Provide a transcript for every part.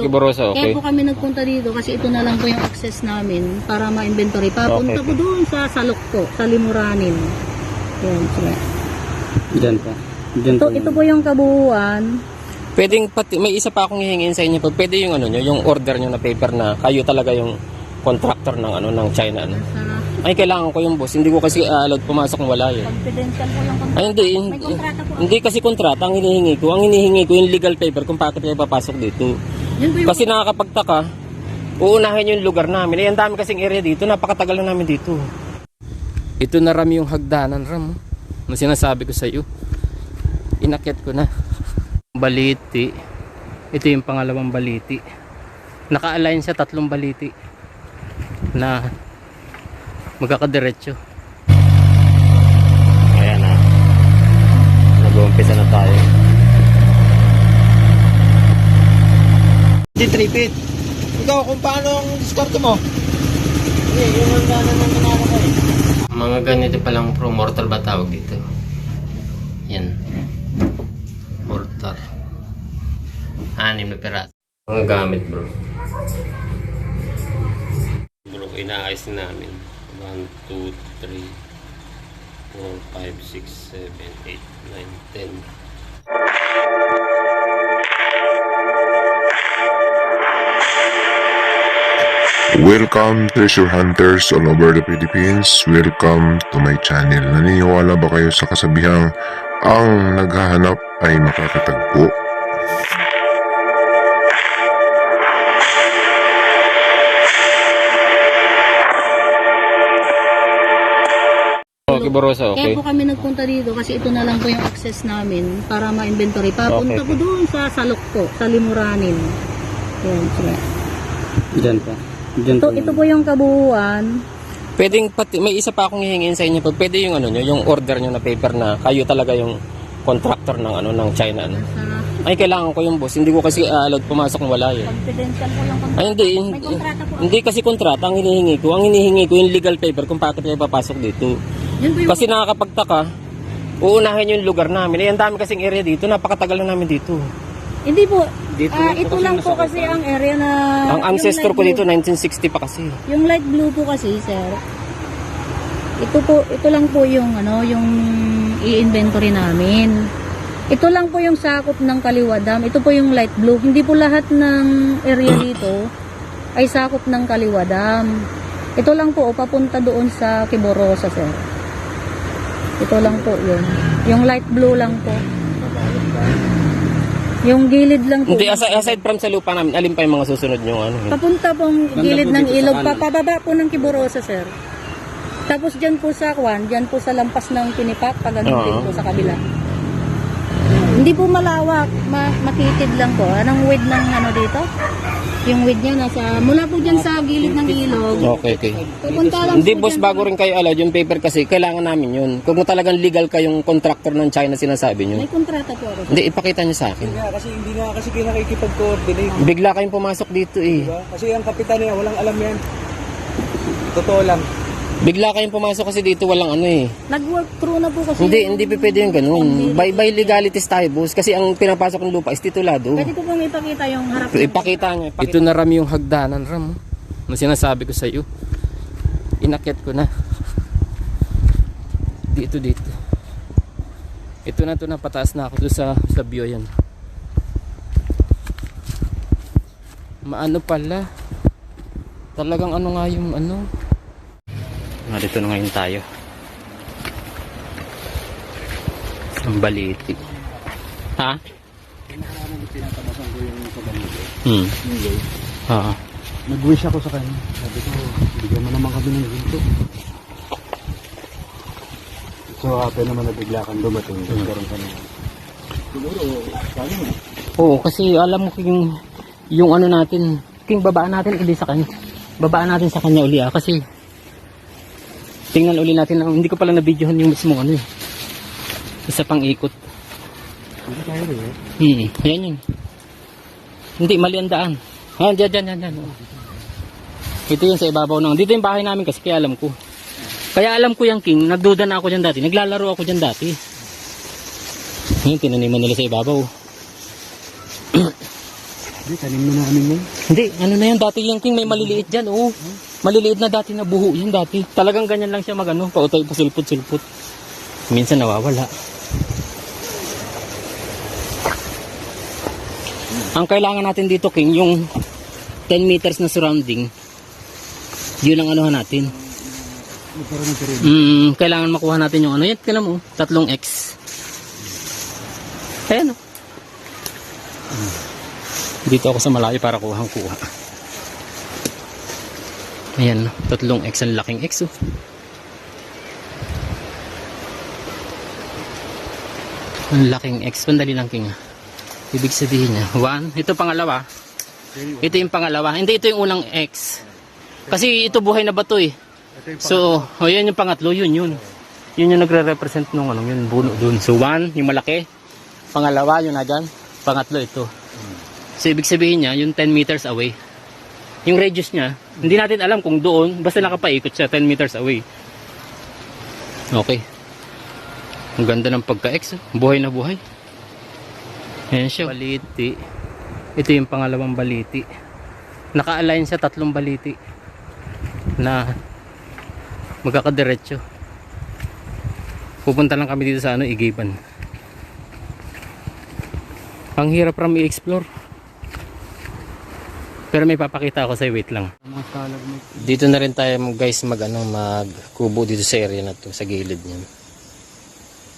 Kiborosa, okay. Kaya po kami nagpunta dito kasi ito na lang po yung access namin para ma-inventory. Papunta po doon sa Salok po, sa Limuranin. Yan, sila. Diyan po. Ito po yung kabuuan. Pwedeng pati, may isa pa akong hihingin sa inyo. Pwede yung ano nyo, yung order nyo na paper na kayo talaga yung contractor ng ano ng China ano. Ay kailangan ko yung boss. Hindi ko kasi allowed pumasok ng wala yun. Confidential po yung contract. Ay hindi. May kontrata po. Hindi kasi kontrata ang hinihingi ko. Ang hinihingi ko yung legal paper kung bakit kayo papasok dito. Yun po yung Kasi nakakapagtaka, uunahin yung lugar namin. Eh, ang dami kasing area dito. Napakatagal na namin dito. Ito na Ram yung hagdanan Ram. Ano sinasabi ko sa iyo? Inakyat ko na. Baliti. Ito yung pangalawang baliti. Naka-align siya 3 baliti na magkakadiretso. Ayan na. Nag-uumpisa na tayo. Hindi 3 feet. Ikaw kung paano ang diskarte mo? Hindi, yung hangganan ng tinalo ko eh. Mga ganito palang pro mortar ba tawag dito? Yan. Mortar. 6 na peraso. Mga gamit bro. Bro, inaayos namin. 1, 2, 3, 4, 5, 6, 7, 8, 9, 10. Welcome treasure hunters all over the Philippines. Welcome to my channel. Naniniwala ba kayo sa kasabihang ang naghahanap ay makakatagpo? Kiborosa, okay. Kaya po kami nagpunta dito kasi ito na lang po yung access namin para ma-inventory. Papunta po doon sa Salok po, sa Limuranin. Yan, sila. Diyan po. Ito po yung kabuuan. Pwedeng pati, may isa pa akong hihingin sa inyo. Pwede yung ano nyo, yung order nyo na paper na kayo talaga yung contractor ng ano ng China ano. Ay kailangan ko yung boss. Hindi ko kasi allowed pumasok ng wala yun. Confidential po yung contract. Ay hindi. May kontrata po. Hindi kasi kontrata ang hinihingi ko. Ang hinihingi ko yung legal paper kung bakit kayo papasok dito. Yun po yung Kasi nakakapagtaka, uunahin yung lugar namin. Eh, ang dami kasing area dito. Napakatagal na namin dito. Hindi po. Dito Ito lang po kasi ang area na... Ang ancestor ko dito 1960 pa kasi. Yung light blue po kasi, sir. Ito lang po yung ano, yung i-inventory namin. Ito lang po yung sakop ng Kaliwa Dam. Ito po yung light blue. Hindi po lahat ng area dito ay sakop ng Kaliwa Dam. Ito lang po, papunta doon sa Kiborosa, sir. Ito lang po yun. Yung light blue lang po. Yung gilid lang po. Hindi, aside from sa lupa namin, alin pa yung mga susunod yung ano. Papunta pong gilid ng ilog. Papababa po ng Kiborosa, sir. Tapos dyan po sa Kwan, dyan po sa lampas ng Pinipak, pagagawin po sa kabila. Hindi po malawak, matitid lang po. Anong width ng ano dito? Yung width niya nasa, mula po dyan sa gilid ng ilog. Okay. Pupunta lang Hindi po boss, dyan. bago rin kayo allowed yung paper kasi kailangan namin yun. Kung talagang legal kayong contractor ng China sinasabi nyo. May kontrata po ako. Hindi, ipakita nyo sa akin. Hindi nga kasi nakikipag-coordinate. Bigla kayong pumasok dito eh. Diba? Kasi ang kapitan niya, walang alam yan. Totoo lang. Bigla kayong pumasok kasi dito walang ano eh. Nag-work through na po kasi. Hindi pwede yung ganun. By legalities tayo boss. Kasi ang pinapasok ng lupa is titulado. Pwede ko pong ipakita yung harap. Ipakita nyo. Ito na Ram yung hagdanan Ram. Ano sinasabi ko sa iyo? Inakyat ko na. Dito. Ito na pataas na ako doon sa view yan. Maano pala. Talagang ano nga yung ano. Dito na ngayon tayo. Ang baliti. Ha? Ha. Nag-wish ako sa kanya. Sabi ko, bigyan mo naman kami ng ginto. So, happy naman na bigla kang dumating. Nagkaroon ka naman. Siguro, kaya mo. Oo, kasi alam mo yung ano natin, babaan natin uli sa kanya. Babaan natin sa kanya uli kasi tingnan uli natin, hindi ko pala na-videohan yung mismo ano eh. Isa pang ikot. Hindi tayo rin eh. Ayan yun. Hindi, mali ang daan. Diyan. Ito yun sa ibabaw ng. Dito yung bahay namin kasi kaya alam ko. Kaya alam ko yung King, nagduda na ako dyan dati. Naglalaro ako dyan dati. Ngayon, tinaniman nila sa ibabaw. Hindi, tanim na namin yun. Hindi, ano na yan, dati yung king may maliliit dyan, oo. Maliliit na dati na buho yan dati. Talagang ganyan lang siya magano, pautay, pasulput-sulput. Minsan nawawala. Ang kailangan natin dito, king, yung 10 meters na surrounding. Yun ang anuhan natin. Kailangan makuha natin yung ano, yan, kailan mo, 3x. Ayan o. Dito ako sa malayo para kuhang-kuha. Ayan, 3x, ang laking x oh. Ang laking x, pandali lang king. Ibig sabihin niya, 1, ito pangalawa. Ito yung pangalawa, hindi ito yung unang x. Kasi ito buhay na bato eh. So, yan yung pangatlo, yun. Yun yung nagre-represent nung ano, yun, buno dun. So, 1, yung malaki. Pangalawa, yun na dyan. Pangatlo, ito. So, ibig sabihin niya, yung 10 meters away. Yung radius niya, hindi natin alam kung doon, basta nakapaikot siya 10 meters away. Okay. Ang ganda ng pagka-X. Buhay na buhay. Ayan siya. Baliti. Ito yung pangalawang baliti. Naka-align siya 3 baliti na magkakadiretso. Pupunta lang kami dito sa ano, Igiban. Ang hirap ram i-explore. Pero may papakita ako sa'yo, wait lang. Dito na rin tayo guys magkubo dito sa area na to, sa gilid niyan.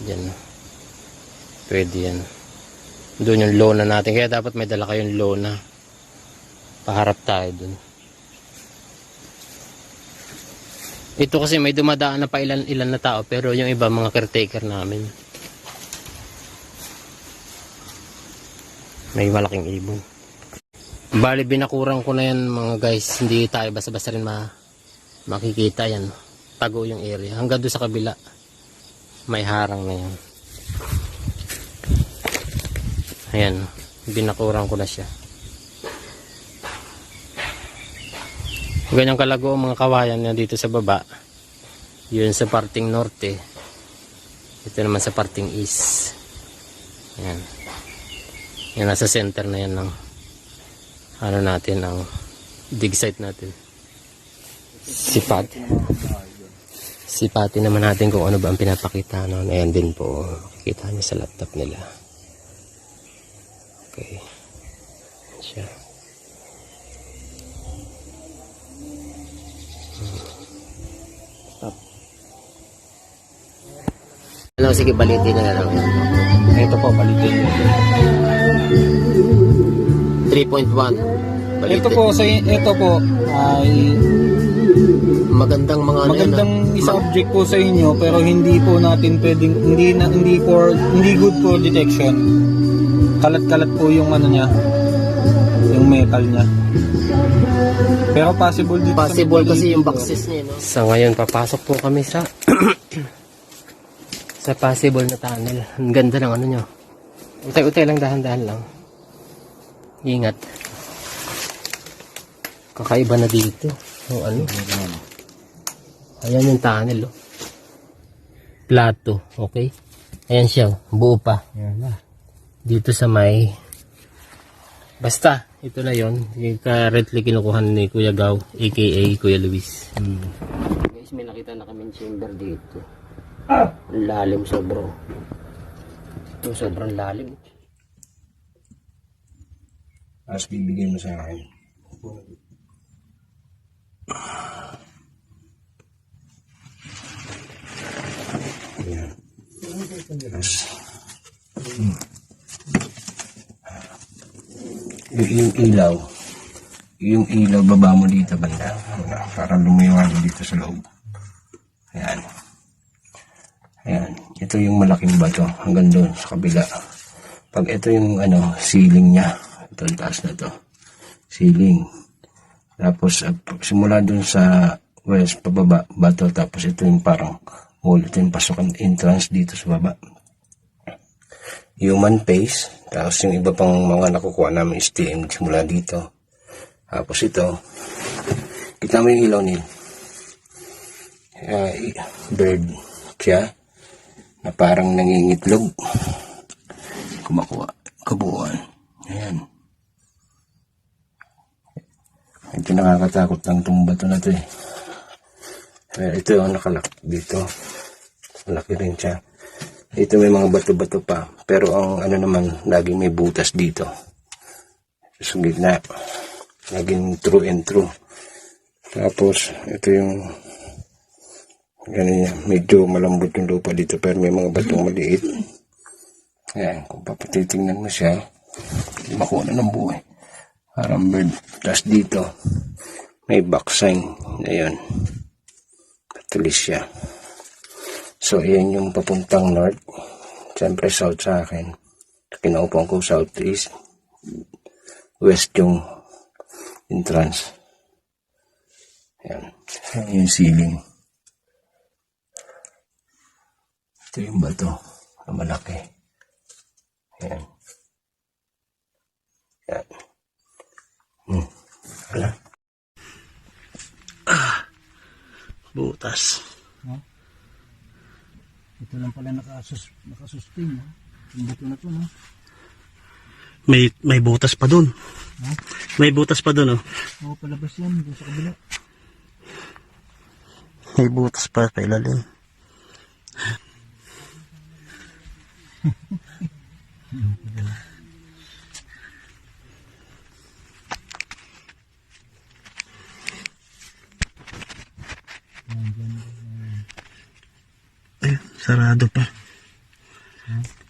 Diyan. Pwede yan. Doon yung lona natin. Kaya dapat may dala kayong lona. Paharap tayo dun. Ito kasi may dumadaan na pa ilan na tao, pero yung iba mga caretaker namin. May malaking ibon. Bali binakurang ko na yan mga guys. Hindi tayo basta-basta rin makikita yan. Tago yung area. Hanggang doon sa kabila. May harang na yan. Ayan. Binakurang ko na siya. Ganyang kalago ang mga kawayan na dito sa baba. Yun sa parting norte. Ito naman sa parting east. Ayan. Yan nasa center na yan ng ano natin, ang dig site natin. Sipatin naman natin kung ano ba ang pinapakita noon. Ayan din po, makikita niyo sa laptop nila. Okay. Ayan siya. Ano, sige, balitin na lang. Ito po, balitin. 3.1. Ito po ay Magandang mga magandang subject po sa inyo, pero hindi po natin pwedeng hindi good for detection. Kalat-kalat po yung ano niya, yung metal niya. Pero possible dito. Possible kasi yung boxes niya, no? So ngayon papasok po kami sa sa possible na tunnel. Ang ganda ng ano nyo. Utay-utay lang, dahan-dahan lang. Ingat. Kakaiba na dito. O ano? Ayan yung tunnel, oh. Plato, okay? Ayan siya, buo pa. Dito sa may basta, ito na yon. Yung currently kinukuha ni Kuya Gaw, aka Kuya Luis. Guys, may nakita na kami chamber dito. Ang lalim sobrang. Sobrang lalim. As bibigay mo sa akin. Ayan. Yung ilaw baba mo dito banda para lumiwanag dito sa loob. Ayan. Ayan, ito yung malaking bato hanggang doon sa kabila. Pag ito yung ceiling niya, ito yung taas na to, ceiling. Tapos simula doon sa west pababa bato, tapos ito yung parang wall, ito yung pasukan entrance dito sa baba. Human face, tapos yung iba pang mga nakukuha namin STM simula dito. Tapos ito, kita mo yung ilaw nila. Bird siya na parang nangingitlog. Kumakuha, kabuuan. Ayan. Ito nakakatakot ng itong bato na to eh. Ito yung nakalak dito. Malaki rin siya. Dito may mga bato-bato pa. Pero ang ano naman, laging may butas dito. Sa gitna. Laging true and true. Tapos, ito yung ganyan, medyo malambot yung lupa dito pero may mga batong maliit. Ayan, kung papatitingnan mo siya, hindi makuha na ng buhay. Parang bird. Tapos dito, may back sign. Ayan. Patulis siya. So, ayan yung papuntang north. Siyempre, south sa akin. Kinaupuan ko southeast. West yung entrance. Ayan. Ayan yung ceiling. Ito yung bato na malaki. Ayan. Ayan. Wala. Butas. Ito lang pala nakasustain, no? Yung buto na to, no? May butas pa dun. May butas pa dun, oh. Oo, palabas yan, doon sa kabila. May butas pa ilalim. Sarado pa.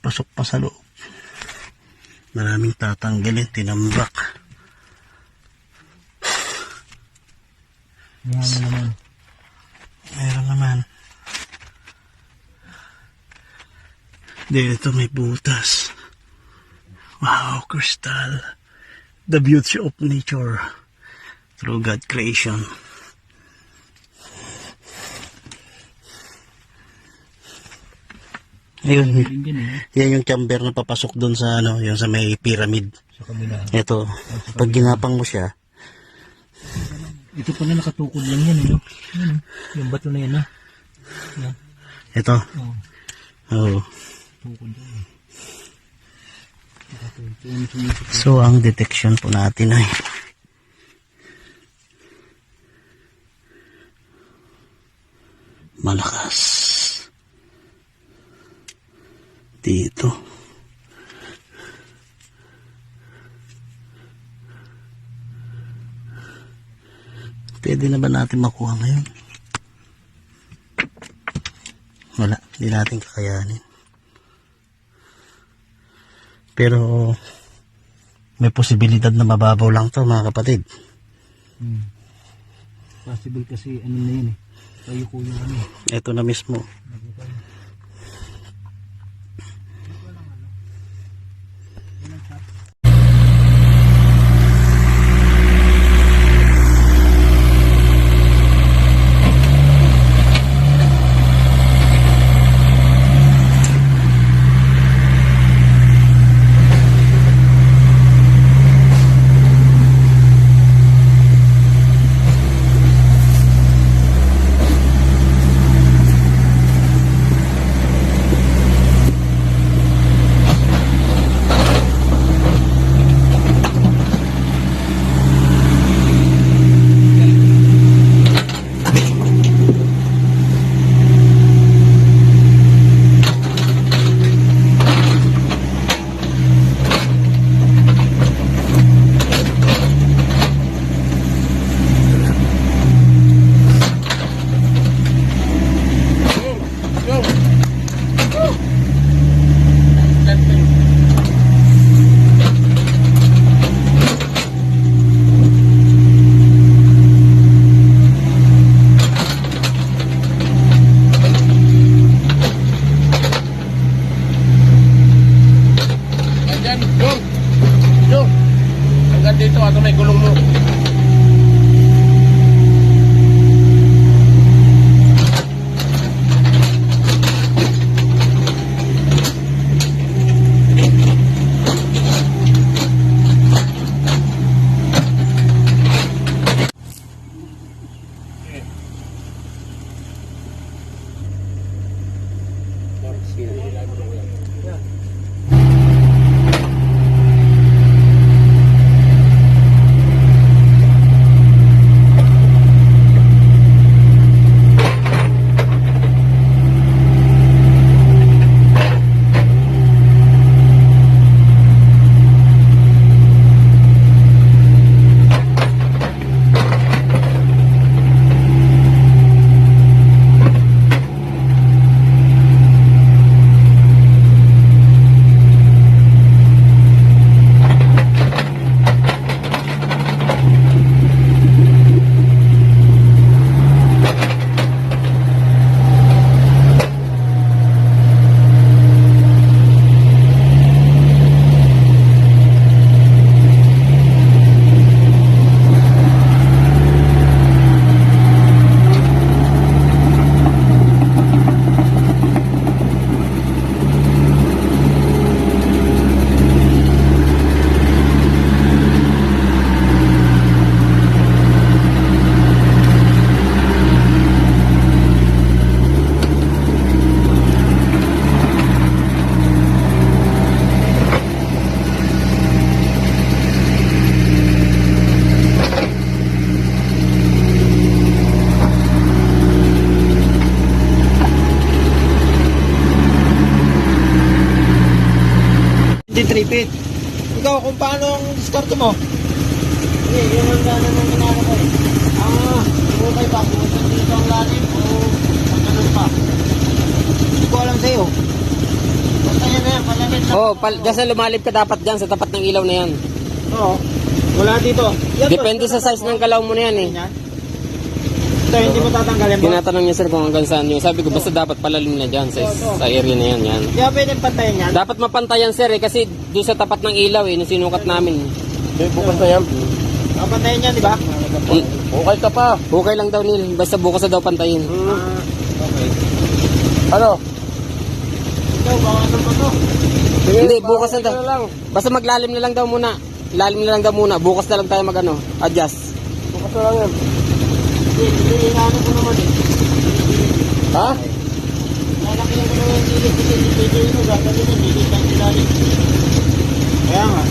Pasok pa sa loob. Maraming tatanggalin, tinambak. Yan naman. Meron naman. Dito may butas. Wow, crystal. The beauty of nature through God creation. Ayun, yan yung chamber na papasok doon sa ano, yung sa may pyramid. Sa kabila. Ito, pag ginapang mo siya, Ito pala nakatukod lang yan, no? Yan, yung bato na yan, ha? Yan. ito. Oo. Oh. Tukod yan. So, ang detection po natin ay malakas. Dito. Pwede na ba natin makuha ngayon? Wala, hindi natin kakayanin. Pero may posibilidad na mababaw lang to, mga kapatid. Possible kasi ano na yan, eh. Tayo ko yung ano. Ito na mismo. Dito, ato may gulong mo. mahigpit. Ikaw, kung paano ang diskarte mo? Hindi, yung hangganan ng ginano ko eh. Okay pa, kung saan dito ang lalim o ganun pa. Hindi ko alam sa'yo. Basta yan na yan, palamit na. Oh, dyan sa lumalip ka dapat dyan sa tapat ng ilaw na yan. Oo. Wala dito. Yan to. Depende sa size ng galaw mo na yan eh. Yan. Ito, hindi mo tatanggalin ba? Tinatanong niya sir kung hanggang saan yun. Sabi ko basta dapat palalim na dyan sa area na yan. Yan. Hindi ka pwedeng pantayin yan. Dapat mapantayan sir eh kasi doon sa tapat ng ilaw eh nung sinukat namin. Bukas na yan. Pantayin yan, di ba? Okay ka pa. Okay lang daw Neil. Basta bukas na daw pantayin. Okay. Ano? Ikaw, bawasan mo to. Hindi, bukas na daw. Basta maglalim na lang daw muna. Lalim na lang daw muna. Bukas na lang tayo mag-ano, adjust. Bukas na lang yan. Hindi, inaano ko naman eh. Ha? Lalaki ko naman yung dilit kasi dito yung gagawin na dilit ang ilalim. Kaya nga.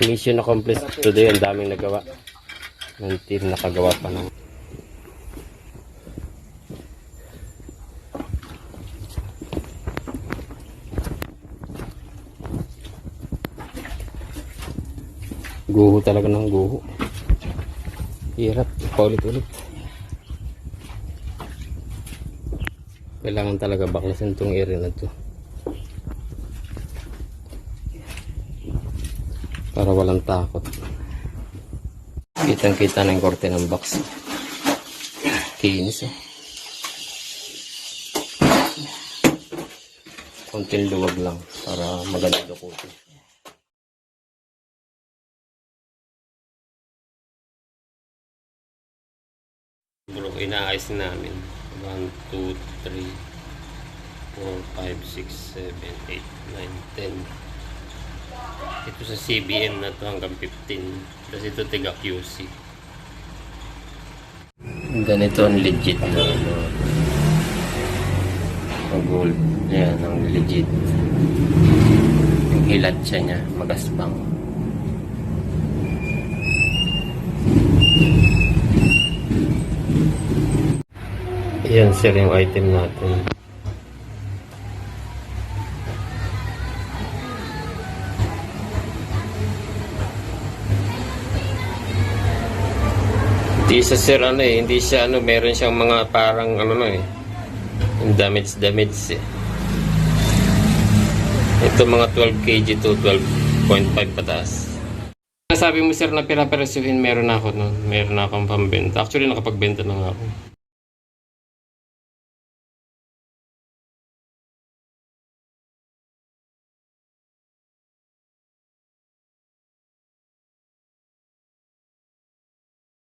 Mission accomplished today. Ang daming nagawa. Ng team nakagawa pa ng guho talaga ng guho. Hirap. Paulit-ulit. Kailangan talaga baklasin itong area na to para walang takot. Kitang kita na yung korte ng box. Kinis eh. Konting luwag lang para maganda dukutin. Bro, inaayos namin 1, 2, 3 4, 5, 6, 7, 8, 9, 10. Ito sa CBM na to hanggang 15. Tapos ito tiga QC. Ganito ang legit na ano. Ang gold. Yan, ang legit. Yung hilat siya niya, magaspang. Yan sir yung item natin. Hindi siya sir ano eh, hindi siya ano, meron siyang mga parang ano na eh. Yung damage eh. Ito mga 12 kg to 12.5 pataas. Sabi mo sir na pira-perasuhin, meron na ako nun. Meron na akong pambenta. Actually nakapagbenta na nga ako.